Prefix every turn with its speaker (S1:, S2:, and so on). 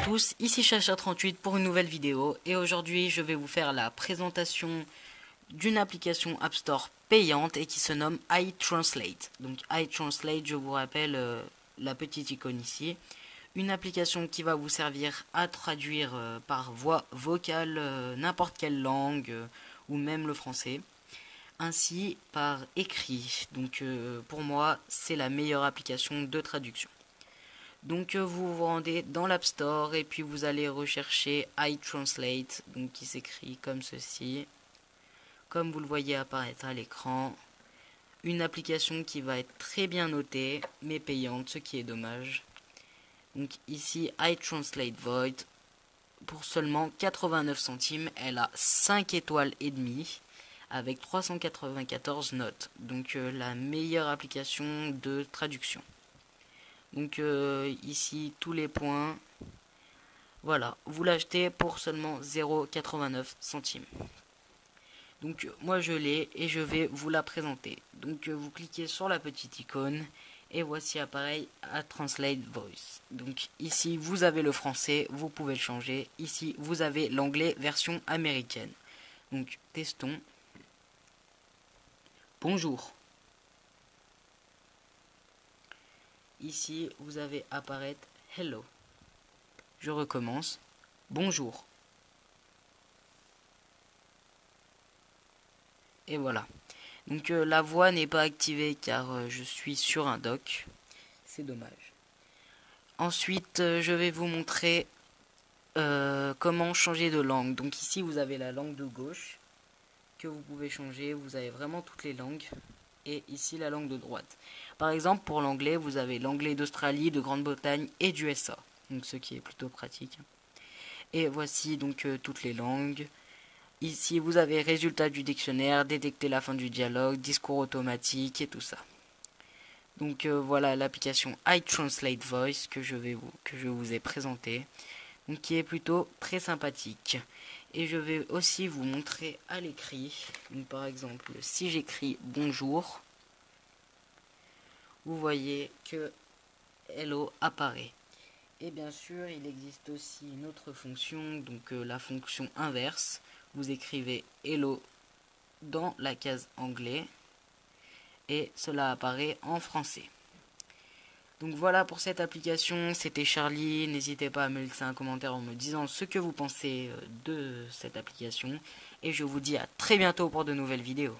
S1: tous, ici Chacha38 pour une nouvelle vidéo et aujourd'hui je vais vous faire la présentation d'une application App Store payante et qui se nomme iTranslate. Donc iTranslate, je vous rappelle la petite icône ici, une application qui va vous servir à traduire par voix vocale n'importe quelle langue ou même le français, ainsi par écrit. Donc pour moi c'est la meilleure application de traduction. Donc vous vous rendez dans l'App Store et puis vous allez rechercher iTranslate, donc qui s'écrit comme ceci, comme vous le voyez apparaître à l'écran. Une application qui va être très bien notée, mais payante, ce qui est dommage. Donc ici iTranslate Void, pour seulement 89 centimes, elle a 5 étoiles et demie, avec 394 notes. Donc la meilleure application de traduction. Donc ici tous les points, voilà, vous l'achetez pour seulement 0,89 centimes. Donc moi je l'ai et je vais vous la présenter. Donc vous cliquez sur la petite icône et voici apparaît à Translate Voice. Donc ici vous avez le français, vous pouvez le changer. Ici vous avez l'anglais version américaine. Donc testons. Bonjour. Ici, vous avez apparaître Hello. Je recommence. Bonjour. Et voilà. Donc la voix n'est pas activée car je suis sur un dock. C'est dommage. Ensuite, je vais vous montrer comment changer de langue. Donc ici, vous avez la langue de gauche que vous pouvez changer. Vous avez vraiment toutes les langues. Et ici la langue de droite. Par exemple pour l'anglais vous avez l'anglais d'Australie, de Grande-Bretagne et d'USA, donc ce qui est plutôt pratique. Et voici donc toutes les langues. Ici vous avez résultat du dictionnaire, détecter la fin du dialogue, discours automatique et tout ça. Donc voilà l'application iTranslate Voice que je vous ai présenté, donc qui est plutôt très sympathique. Et je vais aussi vous montrer à l'écrit. Donc par exemple, si j'écris bonjour, vous voyez que hello apparaît. Et bien sûr, il existe aussi une autre fonction, donc la fonction inverse. Vous écrivez hello dans la case anglais et cela apparaît en français. Donc voilà pour cette application, c'était Charlie, n'hésitez pas à me laisser un commentaire en me disant ce que vous pensez de cette application et je vous dis à très bientôt pour de nouvelles vidéos.